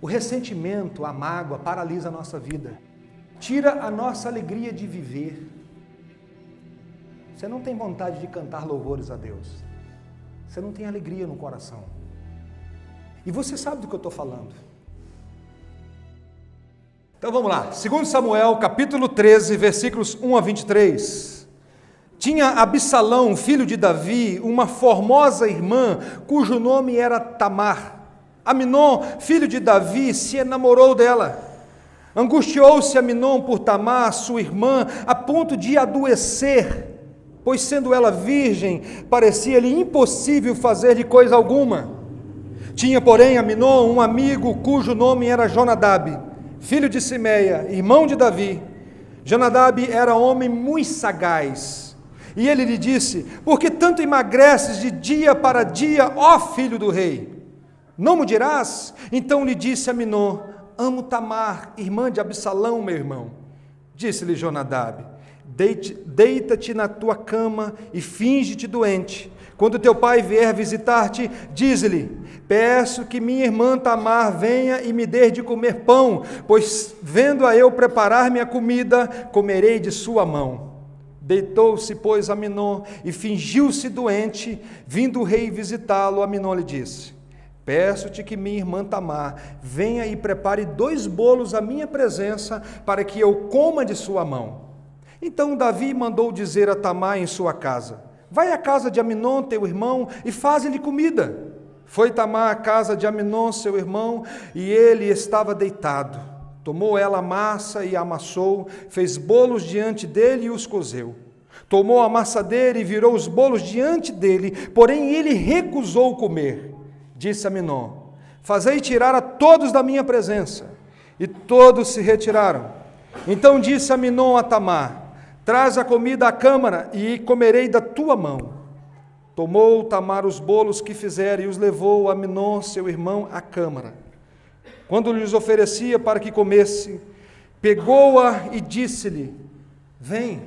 O ressentimento, a mágoa paralisa a nossa vida. Tira a nossa alegria de viver. Você não tem vontade de cantar louvores a Deus. Você não tem alegria no coração. E você sabe do que eu estou falando. Então vamos lá. 2 Samuel, capítulo 13, versículos 1 a 23. Tinha Absalão, filho de Davi, uma formosa irmã, cujo nome era Tamar. Aminon, filho de Davi, se enamorou dela. Angustiou-se Aminon por Tamar, sua irmã, a ponto de adoecer, pois sendo ela virgem, parecia-lhe impossível fazer-lhe coisa alguma. Tinha, porém, Aminon um amigo cujo nome era Jonadab, filho de Simeia, irmão de Davi. Jonadab era homem muito sagaz. E ele lhe disse: por que tanto emagreces de dia para dia, ó filho do rei? Não me dirás? Então lhe disse Aminon: amo Tamar, irmã de Absalão, meu irmão. Disse-lhe Jonadab: deita-te na tua cama e finge-te doente. Quando teu pai vier visitar-te, dize-lhe: peço que minha irmã Tamar venha e me dê de comer pão, pois vendo-a eu preparar minha comida, comerei de sua mão. Deitou-se, pois, Aminon e fingiu-se doente. Vindo o rei visitá-lo, Aminon lhe disse: peço-te que minha irmã Tamar venha e prepare 2 bolos à minha presença, para que eu coma de sua mão. Então Davi mandou dizer a Tamar em sua casa: vai à casa de Aminon, teu irmão, e faze-lhe comida. Foi Tamar à casa de Aminon, seu irmão, e ele estava deitado. Tomou ela a massa e a amassou, fez bolos diante dele e os cozeu. Tomou a amassadeira e virou os bolos diante dele, porém ele recusou comer. Disse Aminon: fazei tirar a todos da minha presença. E todos se retiraram. Então disse Aminon a Tamar: traz a comida à câmara e comerei da tua mão. Tomou Tamar os bolos que fizera e os levou a Aminon, seu irmão, à câmara. Quando lhes oferecia para que comesse, pegou-a e disse-lhe: vem,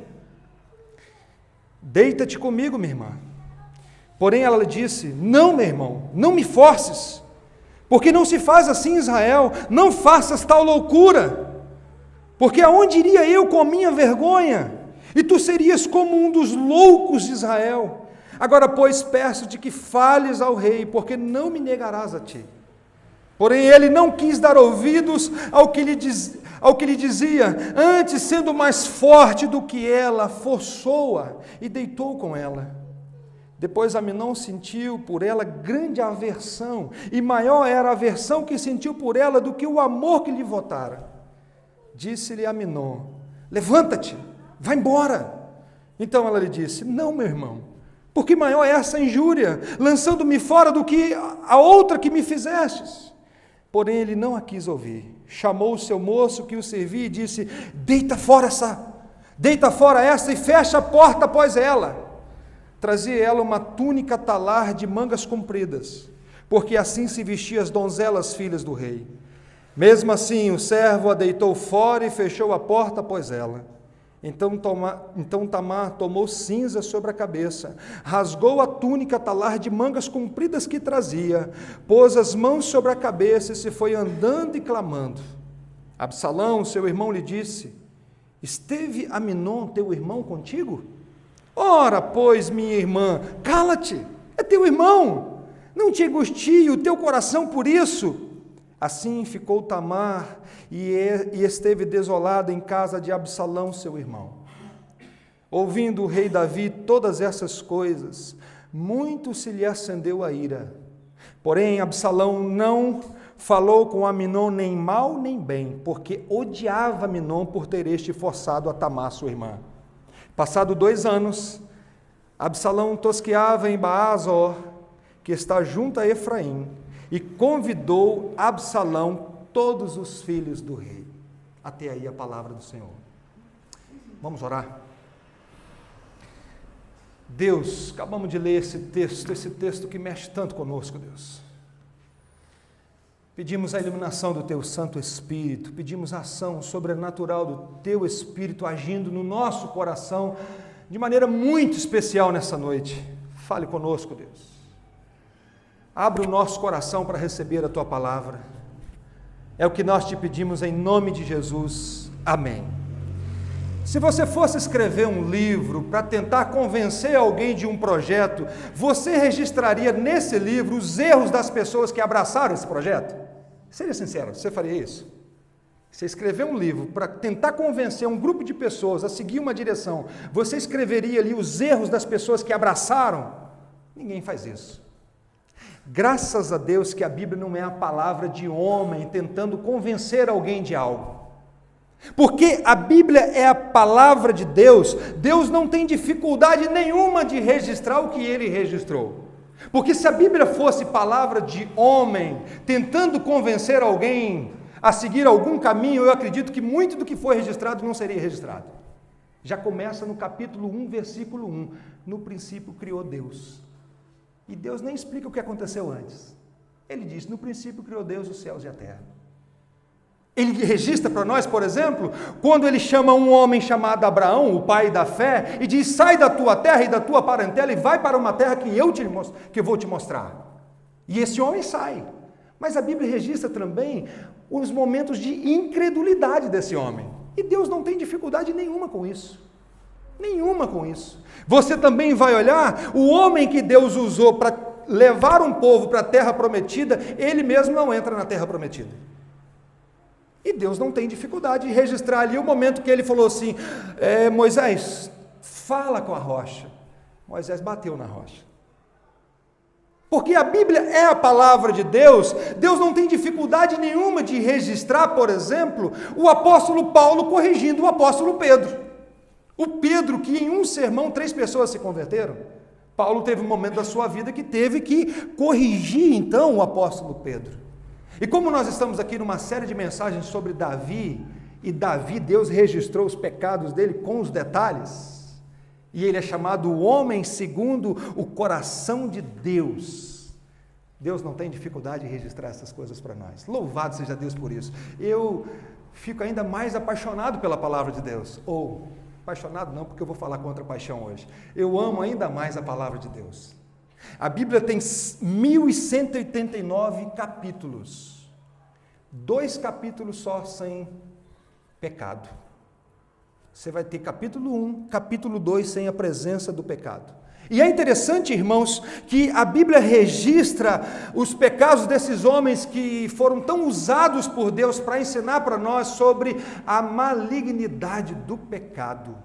deita-te comigo, minha irmã. Porém ela lhe disse: não, meu irmão, não me forces, porque não se faz assim em Israel, não faças tal loucura, porque aonde iria eu com a minha vergonha? E tu serias como um dos loucos de Israel. Agora, pois, peço-te que fales ao rei, porque não me negarás a ti. Porém ele não quis dar ouvidos ao que lhe dizia, antes, sendo mais forte do que ela, forçou-a e deitou com ela. Depois Aminon sentiu por ela grande aversão, e maior era a aversão que sentiu por ela do que o amor que lhe votara. Disse-lhe Aminon: levanta-te, vai embora. Então ela lhe disse: não, meu irmão, porque maior é essa injúria, lançando-me fora do que a outra que me fizestes. Porém ele não a quis ouvir. Chamou o seu moço que o servia e disse: deita fora essa e fecha a porta após ela. Trazia ela uma túnica talar de mangas compridas, porque assim se vestiam as donzelas filhas do rei. Mesmo assim o servo a deitou fora e fechou a porta após ela. Então Tamar tomou cinza sobre a cabeça, rasgou a túnica talar de mangas compridas que trazia, pôs as mãos sobre a cabeça e se foi andando e clamando. Absalão, seu irmão, lhe disse: esteve Aminon, teu irmão, contigo? Ora, pois, minha irmã, cala-te, é teu irmão, não te angustie o teu coração por isso. Assim ficou Tamar e esteve desolada em casa de Absalão, seu irmão. Ouvindo o rei Davi todas essas coisas, muito se lhe acendeu a ira. Porém, Absalão não falou com Aminon nem mal nem bem, porque odiava Aminon por ter forçado a Tamar, sua irmã. Passado 2 anos, Absalão tosqueava em Baazor, que está junto a Efraim, e convidou Absalão todos os filhos do rei. Até aí a palavra do Senhor. Vamos orar? Deus, acabamos de ler esse texto que mexe tanto conosco, Deus. Pedimos a iluminação do Teu Santo Espírito, pedimos a ação sobrenatural do Teu Espírito agindo no nosso coração de maneira muito especial nessa noite. Fale conosco, Deus. Abre o nosso coração para receber a Tua palavra. É o que nós te pedimos em nome de Jesus. Amém. Se você fosse escrever um livro para tentar convencer alguém de um projeto, você registraria nesse livro os erros das pessoas que abraçaram esse projeto? Seja sincero, você faria isso? Você escrever um livro para tentar convencer um grupo de pessoas a seguir uma direção, você escreveria ali os erros das pessoas que abraçaram? Ninguém faz isso. Graças a Deus que a Bíblia não é a palavra de homem tentando convencer alguém de algo. Porque a Bíblia é a palavra de Deus, Deus não tem dificuldade nenhuma de registrar o que ele registrou. Porque se a Bíblia fosse palavra de homem, tentando convencer alguém a seguir algum caminho, eu acredito que muito do que foi registrado não seria registrado. Já começa no capítulo 1, versículo 1. No princípio criou Deus. E Deus nem explica o que aconteceu antes. Ele diz, no princípio criou Deus os céus e a terra. Ele registra para nós, por exemplo, quando ele chama um homem chamado Abraão, o pai da fé, e diz, sai da tua terra e da tua parentela e vai para uma terra que eu vou te mostrar. E esse homem sai. Mas a Bíblia registra também os momentos de incredulidade desse homem. E Deus não tem dificuldade nenhuma com isso. Nenhuma com isso. Você também vai olhar, o homem que Deus usou para levar um povo para a terra prometida, ele mesmo não entra na terra prometida. E Deus não tem dificuldade de registrar ali o momento que ele falou assim, Moisés, fala com a rocha. Moisés bateu na rocha. Porque a Bíblia é a palavra de Deus, Deus não tem dificuldade nenhuma de registrar, por exemplo, o apóstolo Paulo corrigindo o apóstolo Pedro. O Pedro, que em um sermão 3 pessoas se converteram. Paulo teve um momento da sua vida que teve que corrigir então o apóstolo Pedro. E como nós estamos aqui numa série de mensagens sobre Davi, e Davi, Deus registrou os pecados dele com os detalhes, e ele é chamado o homem segundo o coração de Deus. Deus não tem dificuldade em registrar essas coisas para nós. Louvado seja Deus por isso. Eu fico ainda mais apaixonado pela palavra de Deus. Ou, apaixonado não, porque eu vou falar contra a paixão hoje. Eu amo ainda mais a palavra de Deus. A Bíblia tem 1189 capítulos. 2 capítulos só sem pecado. Você vai ter capítulo 1, capítulo 2 sem a presença do pecado. E é interessante, irmãos, que a Bíblia registra os pecados desses homens que foram tão usados por Deus para ensinar para nós sobre a malignidade do pecado.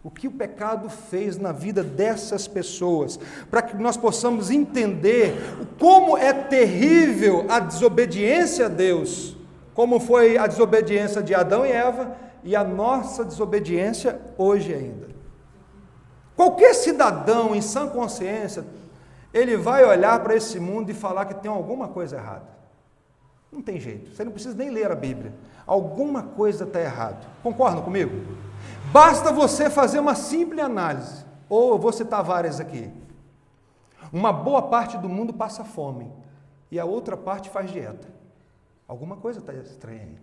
O que o pecado fez na vida dessas pessoas, para que nós possamos entender como é terrível a desobediência a Deus, como foi a desobediência de Adão e Eva, e a nossa desobediência hoje ainda. Qualquer cidadão em sã consciência, ele vai olhar para esse mundo e falar que tem alguma coisa errada. Não tem jeito, você não precisa nem ler a Bíblia. Alguma coisa está errada. Concordam comigo? Basta você fazer uma simples análise, ou eu vou citar várias aqui. Uma boa parte do mundo passa fome, e a outra parte faz dieta. Alguma coisa está estranha aí.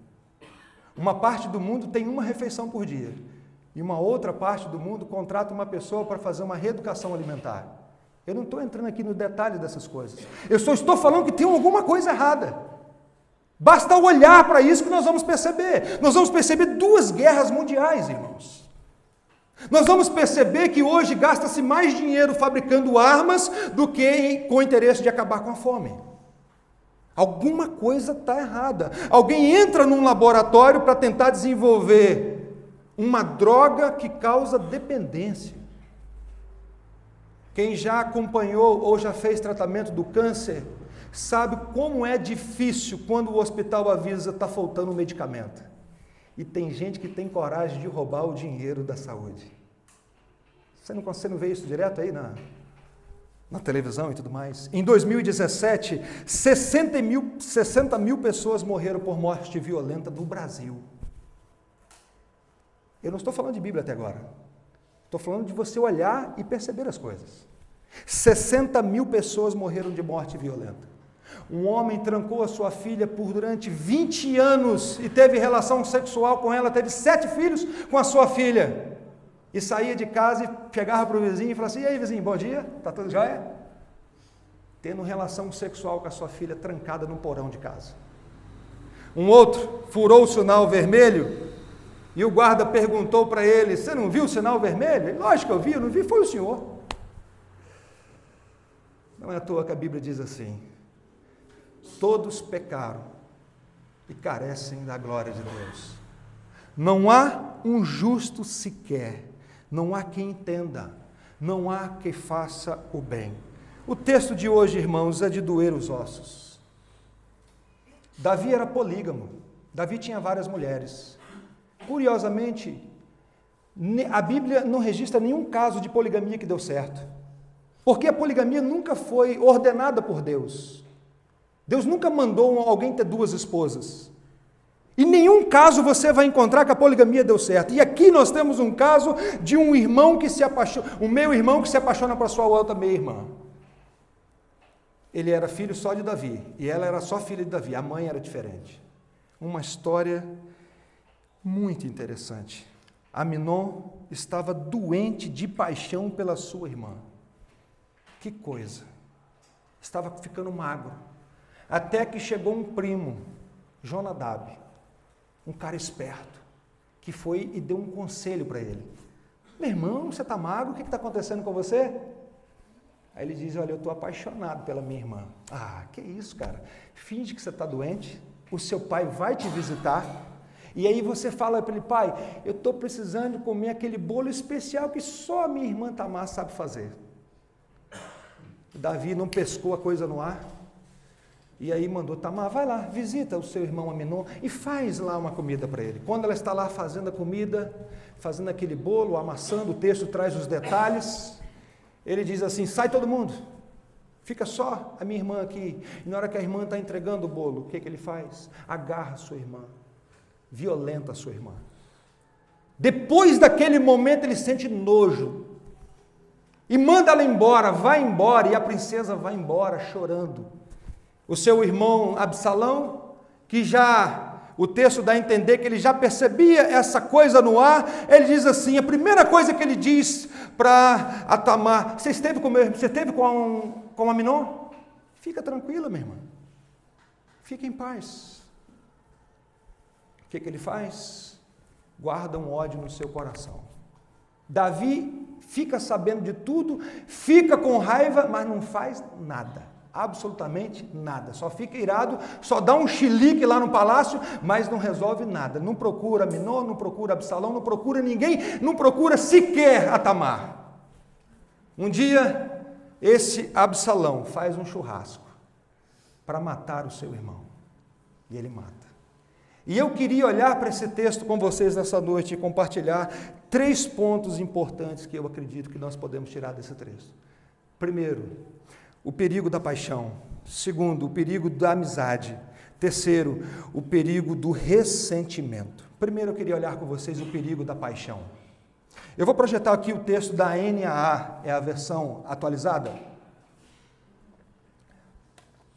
Uma parte do mundo tem uma refeição por dia, e uma outra parte do mundo contrata uma pessoa para fazer uma reeducação alimentar. Eu não estou entrando aqui no detalhe dessas coisas. Eu só estou falando que tem alguma coisa errada. Basta olhar para isso que nós vamos perceber. Nós vamos perceber 2 guerras mundiais, irmãos. Nós vamos perceber que hoje gasta-se mais dinheiro fabricando armas do que com o interesse de acabar com a fome. Alguma coisa está errada. Alguém entra num laboratório para tentar desenvolver uma droga que causa dependência. Quem já acompanhou ou já fez tratamento do câncer, sabe como é difícil quando o hospital avisa que está faltando um medicamento. E tem gente que tem coragem de roubar o dinheiro da saúde. Você não vê isso direto aí na televisão e tudo mais? Em 2017, 60 mil pessoas morreram por morte violenta no Brasil. Eu não estou falando de Bíblia até agora. Estou falando de você olhar e perceber as coisas. 60 mil pessoas morreram de morte violenta. Um homem trancou a sua filha durante 20 anos e teve relação sexual com ela, teve 7 filhos com a sua filha. E saía de casa e chegava para o vizinho e falava assim, e aí vizinho, bom dia, está tudo jóia? Tendo relação sexual com a sua filha trancada no porão de casa. Um outro furou o sinal vermelho e o guarda perguntou para ele: você não viu o sinal vermelho? Ele, lógico que eu vi, eu não vi, foi o senhor. Não é à toa que a Bíblia diz assim: todos pecaram e carecem da glória de Deus. Não há um justo sequer, não há quem entenda, não há quem faça o bem. O texto de hoje, irmãos, é de doer os ossos. Davi era polígamo, Davi tinha várias mulheres. Curiosamente, a Bíblia não registra nenhum caso de poligamia que deu certo, porque a poligamia nunca foi ordenada por Deus. Deus nunca mandou alguém ter duas esposas. Em nenhum caso você vai encontrar que a poligamia deu certo. E aqui nós temos um caso de um irmão que se apaixona, um meio-irmão que se apaixona por sua outra meia-irmã. Ele era filho só de Davi, e ela era só filha de Davi, a mãe era diferente. Uma história muito interessante. Aminon estava doente de paixão pela sua irmã. Que coisa! Estava ficando magro. Até que chegou um primo, Jonadab, um cara esperto, que foi e deu um conselho para ele. Meu irmão, você está magro, o que está acontecendo com você? Aí ele diz, olha, eu estou apaixonado pela minha irmã. Ah, que isso, cara? Finge que você está doente, o seu pai vai te visitar, e aí você fala para ele, pai, eu estou precisando de comer aquele bolo especial que só a minha irmã Tamar sabe fazer. Davi não pescou a coisa no ar, e aí mandou Tamar, vai lá, visita o seu irmão Aminon e faz lá uma comida para ele. Quando ela está lá fazendo a comida, fazendo aquele bolo, amassando, o texto traz os detalhes, ele diz assim, sai todo mundo, fica só a minha irmã aqui. E na hora que a irmã está entregando o bolo, o que ele faz? Agarra a sua irmã, violenta a sua irmã. Depois daquele momento ele sente nojo, e manda ela embora, vai embora, e a princesa vai embora chorando. O seu irmão Absalão, que o texto dá a entender que ele já percebia essa coisa no ar, ele diz assim, a primeira coisa que ele diz para a Tamar, você esteve com Aminon? Fica tranquila, minha irmã, fica em paz. O que ele faz? Guarda um ódio no seu coração. Davi fica sabendo de tudo, fica com raiva, mas não faz nada. Absolutamente nada, só fica irado, só dá um chilique lá no palácio, mas não resolve nada, não procura Aminon, não procura Absalão, não procura ninguém, não procura sequer a Tamar. Um dia, esse Absalão faz um churrasco para matar o seu irmão, e ele mata. E eu queria olhar para esse texto com vocês nessa noite e compartilhar 3 pontos importantes que eu acredito que nós podemos tirar desse texto. Primeiro, o perigo da paixão. Segundo, o perigo da amizade. Terceiro, o perigo do ressentimento. Primeiro eu queria olhar com vocês o perigo da paixão. Eu vou projetar aqui o texto da NAA, é a versão atualizada.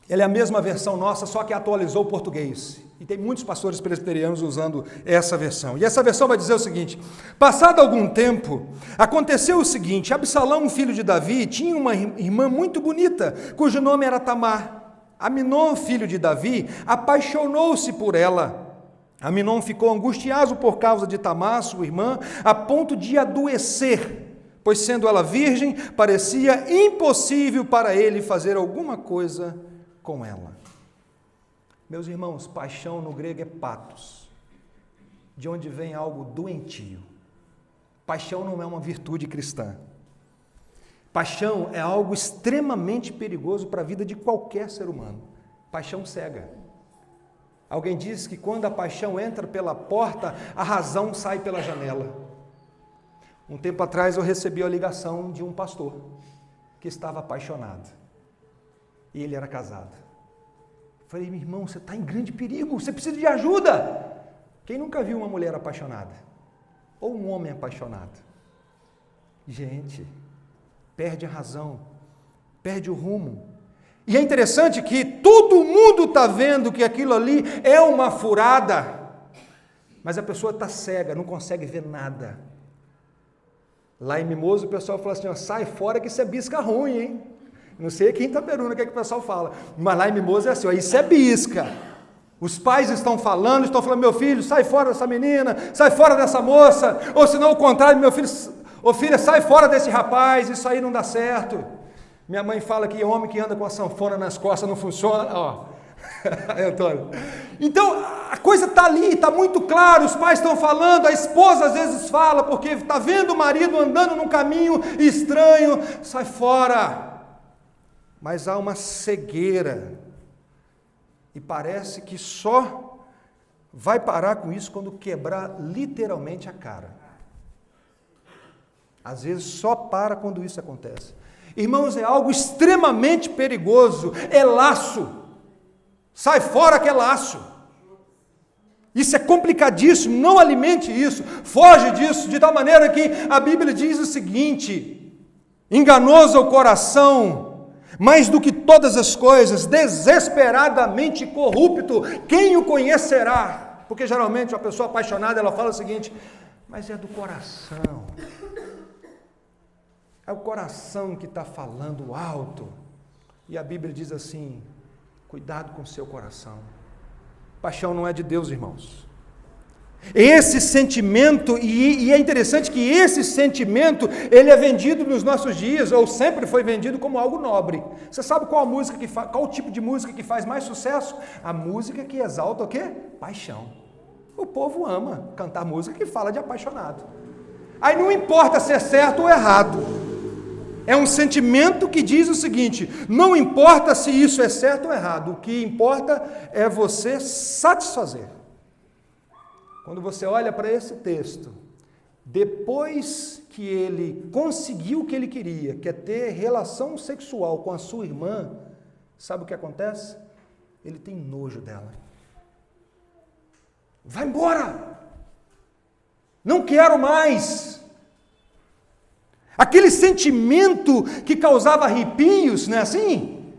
Ela é a mesma versão nossa, só que atualizou o português. E tem muitos pastores presbiterianos usando essa versão. E essa versão vai dizer o seguinte, passado algum tempo, aconteceu o seguinte, Absalão, filho de Davi, tinha uma irmã muito bonita, cujo nome era Tamar. Aminon, filho de Davi, apaixonou-se por ela. Aminon ficou angustiado por causa de Tamar, sua irmã, a ponto de adoecer, pois sendo ela virgem, parecia impossível para ele fazer alguma coisa com ela. Meus irmãos, paixão no grego é patos, de onde vem algo doentio. Paixão não é uma virtude cristã. Paixão é algo extremamente perigoso para a vida de qualquer ser humano. Paixão cega. Alguém diz que quando a paixão entra pela porta, a razão sai pela janela. Um tempo atrás eu recebi a ligação de um pastor que estava apaixonado. E ele era casado. Falei, meu irmão, você está em grande perigo, você precisa de ajuda. Quem nunca viu uma mulher apaixonada? Ou um homem apaixonado? Gente, perde a razão, perde o rumo. E é interessante que todo mundo está vendo que aquilo ali é uma furada, mas a pessoa está cega, não consegue ver nada. Lá em Mimoso o pessoal fala assim, ó, sai fora que isso é bisca ruim, hein? Não sei aqui em Itaperuna o que é que o pessoal fala, mas lá em Mimoso é assim, ó, isso é bisca. Os pais estão falando, meu filho, sai fora dessa menina, sai fora dessa moça, ou se não o contrário, meu filho, ô filha, sai fora desse rapaz, isso aí não dá certo. Minha mãe fala que homem que anda com a sanfona nas costas não funciona, ó. Antônio. Então, a coisa está ali, está muito claro, os pais estão falando, a esposa às vezes fala, porque está vendo o marido andando num caminho estranho, sai fora. Mas há uma cegueira. E parece que só vai parar com isso quando quebrar literalmente a cara. Às vezes só para quando isso acontece. Irmãos, é algo extremamente perigoso, é laço. Sai fora que é laço. Isso é complicadíssimo, não alimente isso, foge disso, de tal maneira que a Bíblia diz o seguinte: enganoso é o coração, mais do que todas as coisas, desesperadamente corrupto, quem o conhecerá? Porque geralmente uma pessoa apaixonada, ela fala o seguinte: mas é do coração, é o coração que está falando alto. E a Bíblia diz assim: cuidado com o seu coração. Paixão não é de Deus, irmãos. Esse sentimento, e é interessante que esse sentimento, ele é vendido nos nossos dias, ou sempre foi vendido como algo nobre. Você sabe qual o tipo de música que faz mais sucesso? A música que exalta o quê? Paixão. O povo ama cantar música que fala de apaixonado. Aí não importa se é certo ou errado. É um sentimento que diz o seguinte: não importa se isso é certo ou errado, o que importa é você satisfazer. Quando você olha para esse texto, depois que ele conseguiu o que ele queria, que é ter relação sexual com a sua irmã, sabe o que acontece? Ele tem nojo dela. Vai embora! Não quero mais! Aquele sentimento que causava arrepios, não é assim?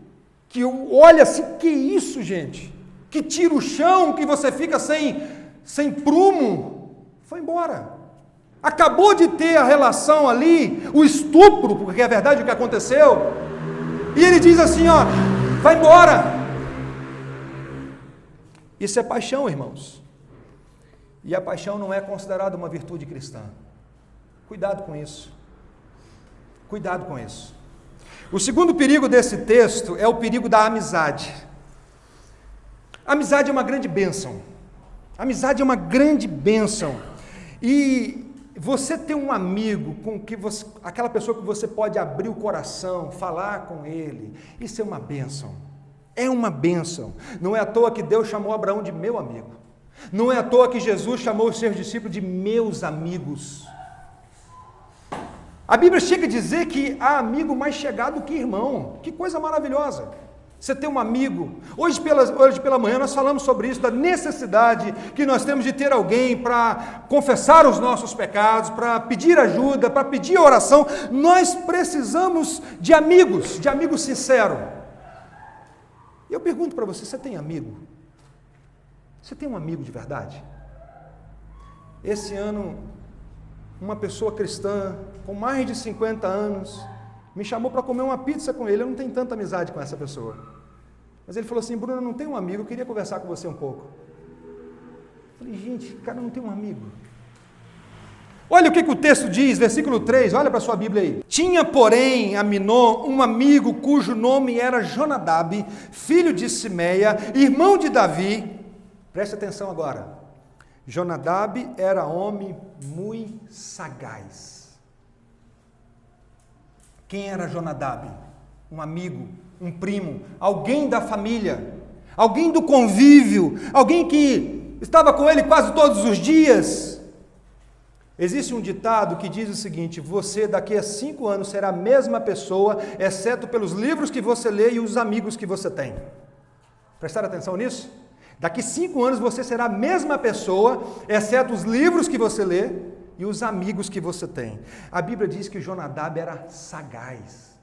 Que olha assim, que isso, gente? Que tira o chão, que você fica sem prumo, foi embora. Acabou de ter a relação ali, o estupro, porque é verdade o que aconteceu, e ele diz assim, ó, vai embora. Isso é paixão, irmãos. E a paixão não é considerada uma virtude cristã. Cuidado com isso. Cuidado com isso. O segundo perigo desse texto é o perigo da amizade. A amizade é uma grande bênção. A amizade é uma grande bênção. E você ter um amigo com que você, aquela pessoa que você pode abrir o coração, falar com ele, isso é uma bênção. É uma bênção. Não é à toa que Deus chamou Abraão de meu amigo. Não é à toa que Jesus chamou os seus discípulos de meus amigos. A Bíblia chega a dizer que há amigo mais chegado que irmão. Que coisa maravilhosa. Você tem um amigo. Hoje pela manhã nós falamos sobre isso, da necessidade que nós temos de ter alguém para confessar os nossos pecados, para pedir ajuda, para pedir oração. Nós precisamos de amigos sinceros. E eu pergunto para você, você tem amigo? Você tem um amigo de verdade? Esse ano, uma pessoa cristã, com mais de 50 anos, me chamou para comer uma pizza com ele. Eu não tenho tanta amizade com essa pessoa. Mas ele falou assim, Bruno, eu não tenho um amigo, eu queria conversar com você um pouco. Eu falei, gente, cara, não tem um amigo. Olha o que o texto diz, versículo 3, olha para a sua Bíblia aí. Tinha, porém, Aminon um amigo cujo nome era Jonadab, filho de Simeia, irmão de Davi. Preste atenção agora. Jonadab era homem muito sagaz. Quem era Jonadab? Um amigo, um primo, alguém da família, alguém do convívio, alguém que estava com ele quase todos os dias. Existe um ditado que diz o seguinte: você daqui a 5 anos será a mesma pessoa, exceto pelos livros que você lê e os amigos que você tem. Prestaram atenção nisso? Daqui 5 anos você será a mesma pessoa, exceto os livros que você lê e os amigos que você tem. A Bíblia diz que Jonadab era sagaz.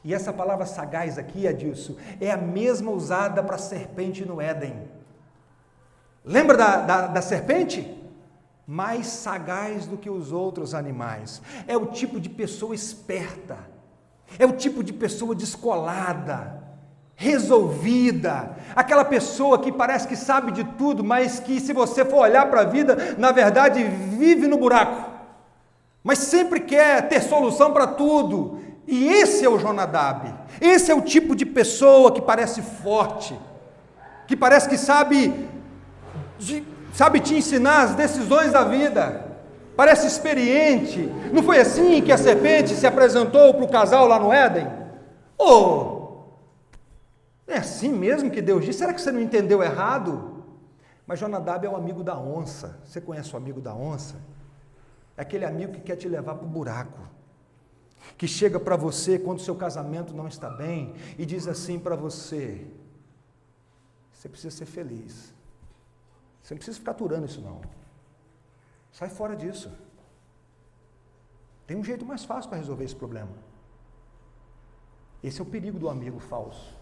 E essa palavra sagaz aqui, Adilson, é a mesma usada para a serpente no Éden. Lembra da serpente? Mais sagaz do que os outros animais. É o tipo de pessoa esperta. É o tipo de pessoa descolada. resolvida, aquela pessoa que parece que sabe de tudo, mas que, se você for olhar para a vida, na verdade vive no buraco, mas sempre quer ter solução para tudo. E esse é o Jonadab, esse é o tipo de pessoa que parece forte, que parece que sabe te ensinar as decisões da vida, parece experiente. Não foi assim que a serpente se apresentou para o casal lá no Éden? É assim mesmo que Deus disse? Será que você não entendeu errado? Mas Jonadab é o amigo da onça. Você conhece o amigo da onça? É aquele amigo que quer te levar para o buraco, que chega para você quando seu casamento não está bem e diz assim para você: você precisa ser feliz, você não precisa ficar aturando isso não, sai fora disso, tem um jeito mais fácil para resolver esse problema. Esse é o perigo do amigo falso,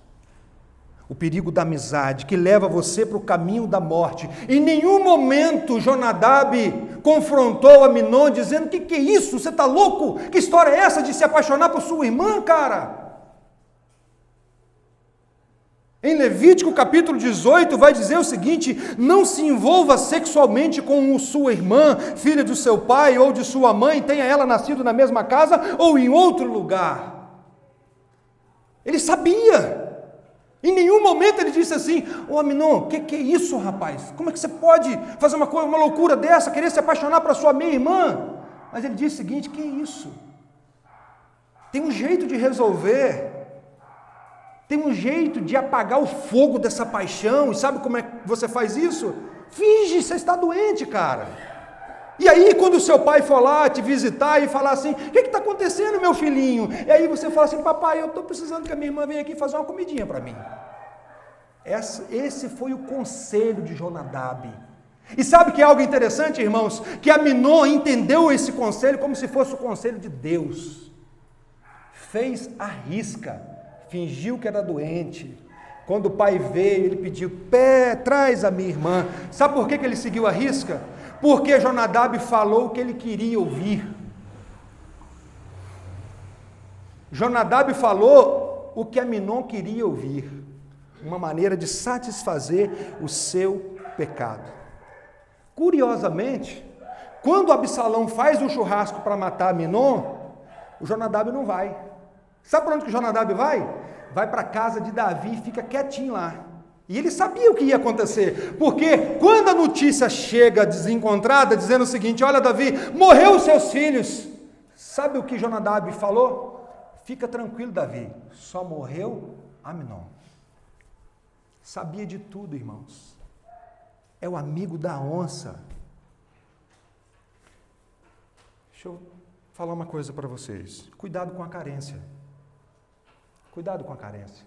o perigo da amizade, que leva você para o caminho da morte. Em nenhum momento Jonadab confrontou Aminon dizendo: que é isso? Você está louco? Que história é essa de se apaixonar por sua irmã, cara? Em Levítico capítulo 18 vai dizer o seguinte: não se envolva sexualmente com sua irmã, filha do seu pai ou de sua mãe, tenha ela nascido na mesma casa ou em outro lugar. Ele sabia. Em nenhum momento ele disse assim: Aminon, que é isso, rapaz? Como é que você pode fazer uma loucura dessa, querer se apaixonar para sua minha irmã? Mas ele disse o seguinte: que é isso? Tem um jeito de resolver, tem um jeito de apagar o fogo dessa paixão. E sabe como é que você faz isso? Finge, você está doente, cara. E aí, quando o seu pai for lá te visitar e falar assim: o que está acontecendo, meu filhinho? E aí você fala assim: papai, eu estou precisando que a minha irmã venha aqui fazer uma comidinha para mim. Esse foi o conselho de Jonadab. E sabe que é algo interessante, irmãos? Que Aminon entendeu esse conselho como se fosse o conselho de Deus. Fez a risca, fingiu que era doente. Quando o pai veio, ele pediu: traz a minha irmã. Sabe por que ele seguiu a risca? Porque Jonadab falou o que ele queria ouvir. Jonadab falou o que Aminon queria ouvir, uma maneira de satisfazer o seu pecado. Curiosamente, quando Absalão faz um churrasco para matar Aminon, o Jonadab não vai. Sabe para onde que o Jonadab vai? Vai para a casa de Davi e fica quietinho lá. E ele sabia o que ia acontecer, porque quando a notícia chega desencontrada, dizendo o seguinte: olha, Davi, morreu os seus filhos. Sabe o que Jonadab falou? Fica tranquilo, Davi, só morreu Aminon. Sabia de tudo, irmãos. É o amigo da onça. Deixa eu falar uma coisa para vocês. Cuidado com a carência. Cuidado com a carência.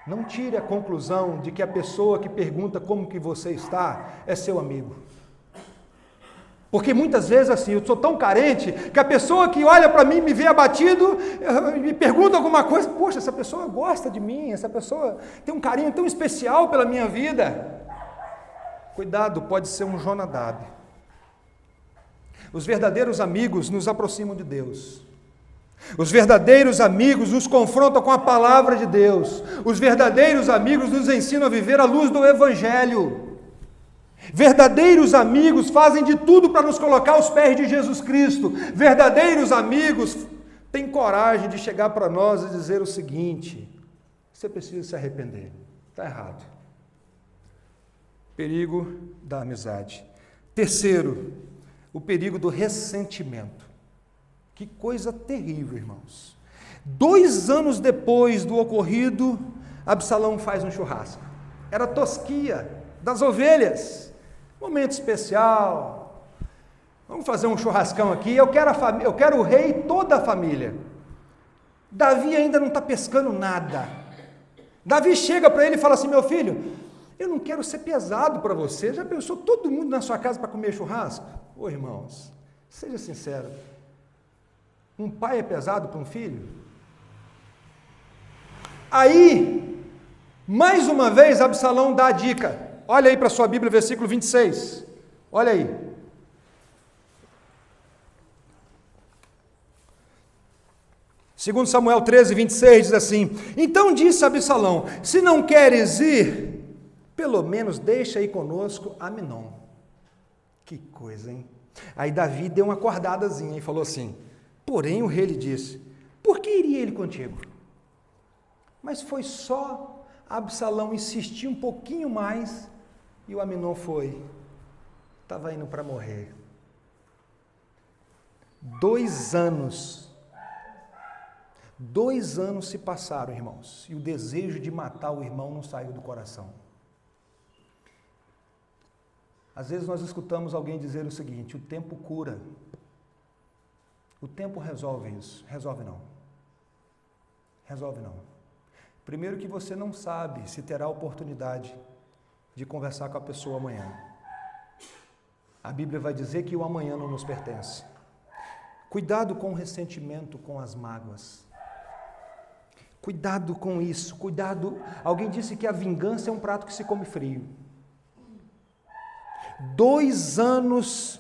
Não tire a conclusão de que a pessoa que pergunta como que você está é seu amigo. Porque muitas vezes assim, eu sou tão carente que a pessoa que olha para mim, me vê abatido, me pergunta alguma coisa: poxa, essa pessoa gosta de mim, essa pessoa tem um carinho tão especial pela minha vida. Cuidado, pode ser um Jonadab. Os verdadeiros amigos nos aproximam de Deus. Os verdadeiros amigos nos confrontam com a palavra de Deus. Os verdadeiros amigos nos ensinam a viver à luz do Evangelho. Verdadeiros amigos fazem de tudo para nos colocar aos pés de Jesus Cristo. Verdadeiros amigos têm coragem de chegar para nós e dizer o seguinte: você precisa se arrepender, está errado. Perigo da amizade. Terceiro, o perigo do ressentimento. Que coisa terrível, irmãos. 2 anos depois do ocorrido, Absalão faz um churrasco. Era tosquia das ovelhas. Momento especial. Vamos fazer um churrascão aqui. Eu quero o rei e toda a família. Davi ainda não está pescando nada. Davi chega para ele e fala assim: meu filho, eu não quero ser pesado para você. Já pensou todo mundo na sua casa para comer churrasco? Ô irmãos, seja sincero. Um pai é pesado para um filho? Aí, mais uma vez, Absalão dá a dica. Olha aí para a sua Bíblia, versículo 26. Olha aí. Segundo Samuel 13, 26, diz assim: então disse Absalão: se não queres ir, pelo menos deixa aí conosco Aminon. Que coisa, hein? Aí Davi deu uma acordadazinha e falou assim: porém o rei lhe disse: por que iria ele contigo? Mas foi só Absalão insistir um pouquinho mais e o Aminon foi. Estava indo para morrer. 2 anos se passaram, irmãos, e o desejo de matar o irmão não saiu do coração. Às vezes nós escutamos alguém dizer o seguinte: o tempo cura. O tempo resolve isso. Resolve não. Resolve não. Primeiro que você não sabe se terá a oportunidade de conversar com a pessoa amanhã. A Bíblia vai dizer que o amanhã não nos pertence. Cuidado com o ressentimento, com as mágoas. Cuidado com isso, cuidado. Alguém disse que a vingança é um prato que se come frio. 2 anos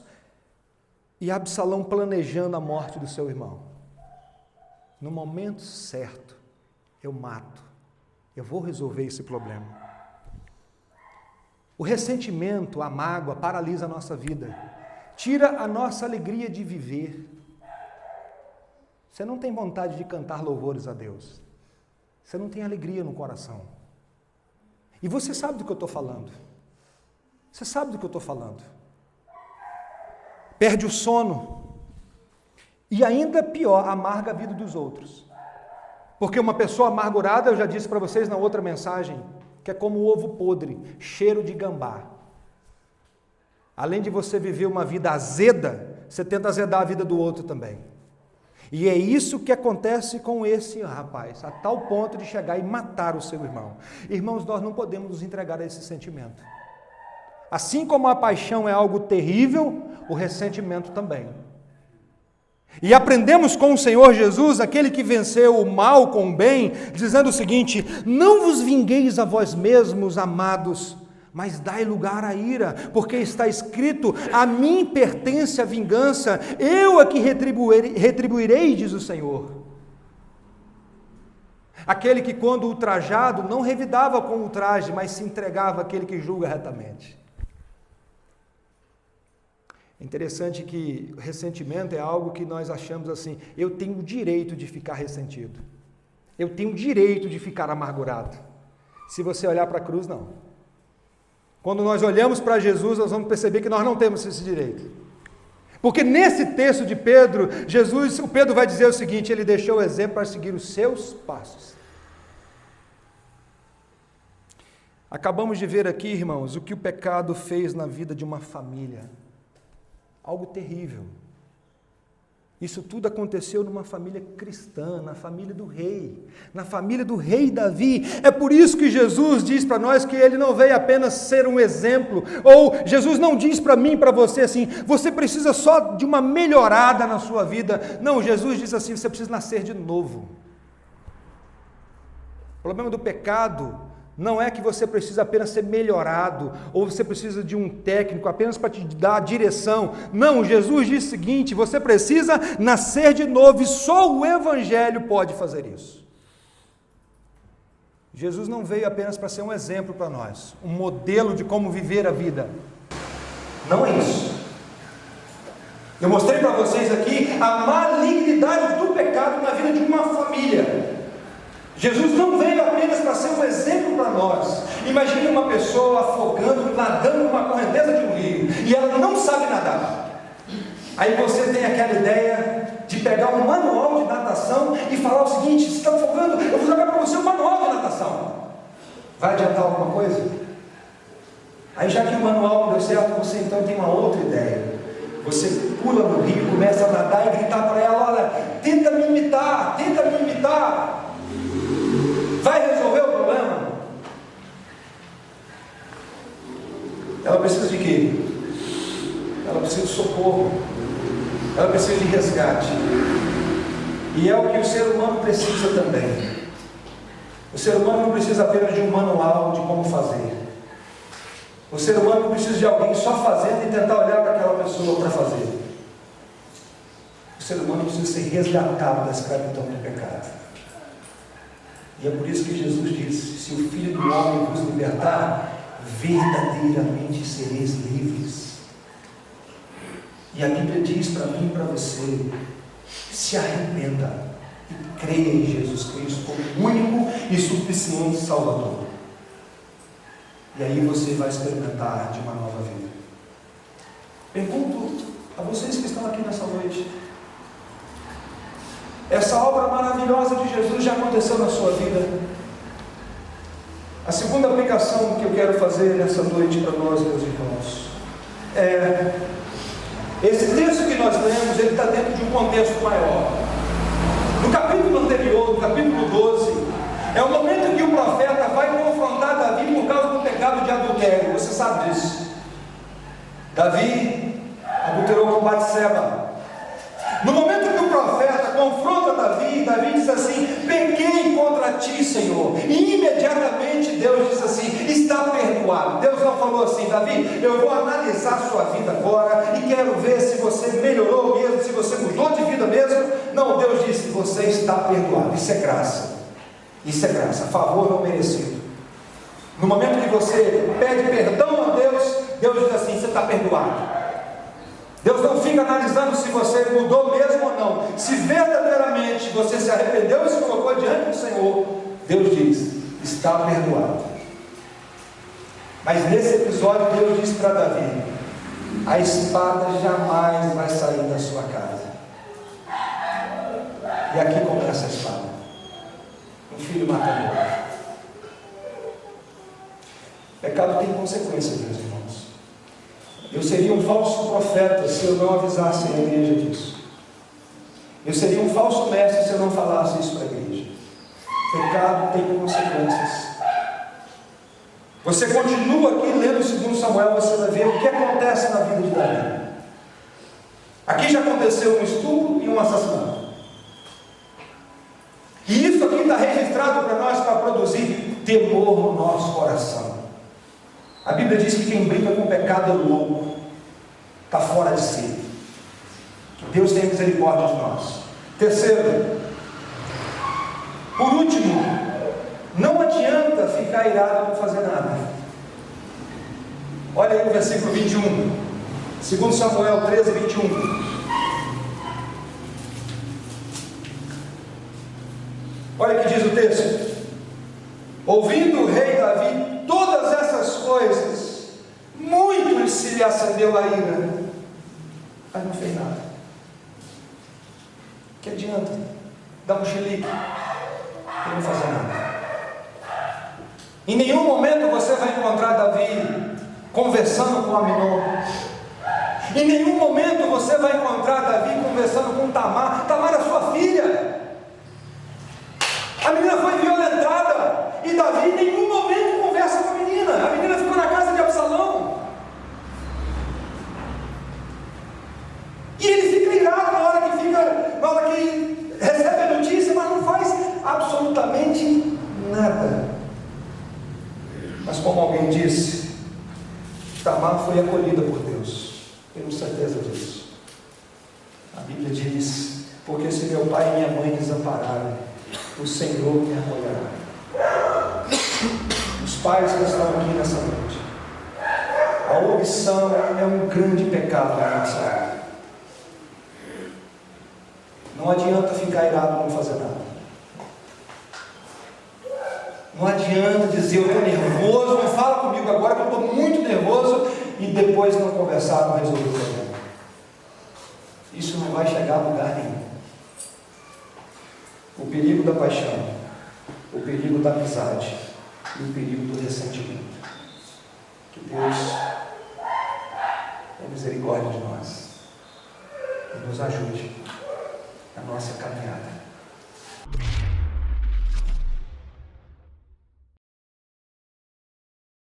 e Absalão planejando a morte do seu irmão. No momento certo, eu mato. Eu vou resolver esse problema. O ressentimento, a mágoa, paralisa a nossa vida. Tira a nossa alegria de viver. Você não tem vontade de cantar louvores a Deus. Você não tem alegria no coração. E você sabe do que eu estou falando. Você sabe do que eu estou falando. Perde o sono. E ainda pior, amarga a vida dos outros. Porque uma pessoa amargurada, eu já disse para vocês na outra mensagem, que é como o ovo podre, cheiro de gambá. Além de você viver uma vida azeda, você tenta azedar a vida do outro também. E é isso que acontece com esse rapaz, a tal ponto de chegar e matar o seu irmão. Irmãos, nós não podemos nos entregar a esse sentimento. Assim como a paixão é algo terrível, o ressentimento também. E aprendemos com o Senhor Jesus, aquele que venceu o mal com o bem, dizendo o seguinte: não vos vingueis a vós mesmos, amados, mas dai lugar à ira, porque está escrito: a mim pertence a vingança, eu é que retribuirei, diz o Senhor. Aquele que, quando ultrajado, não revidava com ultraje, mas se entregava àquele que julga retamente. É interessante que ressentimento é algo que nós achamos assim: eu tenho o direito de ficar ressentido, eu tenho o direito de ficar amargurado. Se você olhar para a cruz, não. Quando nós olhamos para Jesus, nós vamos perceber que nós não temos esse direito. Porque nesse texto de Pedro, o Pedro vai dizer o seguinte: ele deixou o exemplo para seguir os seus passos. Acabamos de ver aqui, irmãos, o que o pecado fez na vida de uma família. Algo terrível. Isso tudo aconteceu numa família cristã, na família do rei, na família do rei Davi. É por isso que Jesus diz para nós que ele não veio apenas ser um exemplo, ou Jesus não diz para mim, para você assim: você precisa só de uma melhorada na sua vida. Não, Jesus diz assim: você precisa nascer de novo. O problema do pecado não é que você precisa apenas ser melhorado, ou você precisa de um técnico apenas para te dar a direção. Não, Jesus diz o seguinte: você precisa nascer de novo, e só o Evangelho pode fazer isso. Jesus não veio apenas para ser um exemplo para nós, um modelo de como viver a vida. Não é isso. Eu mostrei para vocês aqui a malignidade do pecado na vida de uma família. Jesus não veio apenas para ser um exemplo para nós. Imagine uma pessoa afogando, nadando numa correnteza de um rio, e ela não sabe nadar. Aí você tem aquela ideia de pegar um manual de natação e falar o seguinte: você está afogando, eu vou jogar para você um manual de natação. Vai adiantar alguma coisa? Aí, já que o manual não deu certo, você então tem uma outra ideia. Você pula no rio, começa a nadar e gritar para ela: olha, tenta me imitar, tenta me imitar. Vai resolver o problema? Ela precisa de quê? Ela precisa de socorro. Ela precisa de resgate. E é o que o ser humano precisa também. O ser humano não precisa apenas de um manual de como fazer. O ser humano não precisa de alguém só fazendo e tentar olhar para aquela pessoa para fazer. O O ser humano precisa ser resgatado da escravidão do pecado. E é por isso que Jesus disse: se o Filho do Homem vos libertar, verdadeiramente sereis livres. E a Bíblia diz para mim e para você: se arrependa e creia em Jesus Cristo como único e suficiente Salvador. E aí você vai experimentar de uma nova vida. Pergunto a vocês que estão aqui nessa noite: essa obra maravilhosa de Jesus já aconteceu na sua vida? A segunda aplicação que eu quero fazer nessa noite para nós, meus irmãos, é: esse texto que nós lemos, ele está dentro de um contexto maior. No capítulo anterior, no capítulo 12, é o momento em que o profeta vai confrontar Davi por causa do pecado de adultério. Você sabe disso. Davi adulterou com Batseba. No momento que o profeta confronta Davi, Davi diz assim: pequei contra ti, Senhor. E imediatamente Deus diz assim: está perdoado. Deus não falou assim: Davi, eu vou analisar a sua vida agora e quero ver se você melhorou mesmo, se você mudou de vida mesmo. Não, Deus disse: você está perdoado. Isso é graça. Isso é graça, favor não merecido. No momento que você pede perdão a Deus, Deus diz assim: você está perdoado. Deus não fica analisando se você mudou mesmo ou não. Se verdadeiramente você se arrependeu e se colocou diante do Senhor, Deus diz: está perdoado. Mas nesse episódio Deus diz para Davi: a espada jamais vai sair da sua casa. E aqui começa a espada. Um filho mata o outro. Pecado tem consequências, meus irmãos. Eu seria um falso profeta se eu não avisasse a igreja disso. Eu seria um falso mestre se eu não falasse isso para a igreja. Pecado tem consequências. Você continua aqui lendo 2 Samuel, você vai ver o que acontece na vida de Davi. Aqui já aconteceu um estupro e um assassinato. E isso aqui está registrado para nós para produzir temor no nosso coração. A Bíblia diz que quem brinca com o pecado é louco, está fora de si. Que Deus tenha misericórdia de nós. Terceiro, por último, não adianta ficar irado e não fazer nada. Olha aí o versículo 21, 2 Samuel 13, 21. Olha o que diz o texto: ouvindo o rei Davi todas essas coisas, muito se lhe acendeu a ira, mas não fez nada. Que adianta dar um chilique e não fazer nada? Em nenhum momento você vai encontrar Davi conversando com Aminon. Em nenhum momento você vai encontrar Davi conversando com Tamar. Tamar é sua filha. A menina foi violentada e Davi em nenhum momento conversa com a menina. A menina ficou na casa de Absalão. E ele fica irado na hora que recebe a notícia, mas não faz absolutamente nada. Mas como alguém disse, Tamar foi acolhida por Deus. Temos certeza disso. A Bíblia diz: porque se meu pai e minha mãe desampararem, o Senhor me acolherá. Os pais que estão aqui nessa noite, a omissão é um grande pecado na nossa vida. Não adianta ficar irado e não fazer nada. Não adianta dizer: eu estou nervoso, não fala comigo agora que eu estou muito nervoso, e depois não conversar, não resolver o problema. Isso não vai chegar a lugar nenhum. O perigo da paixão, o perigo da amizade e o perigo do ressentimento. Que Deus tenha misericórdia de nós e nos ajude na nossa caminhada.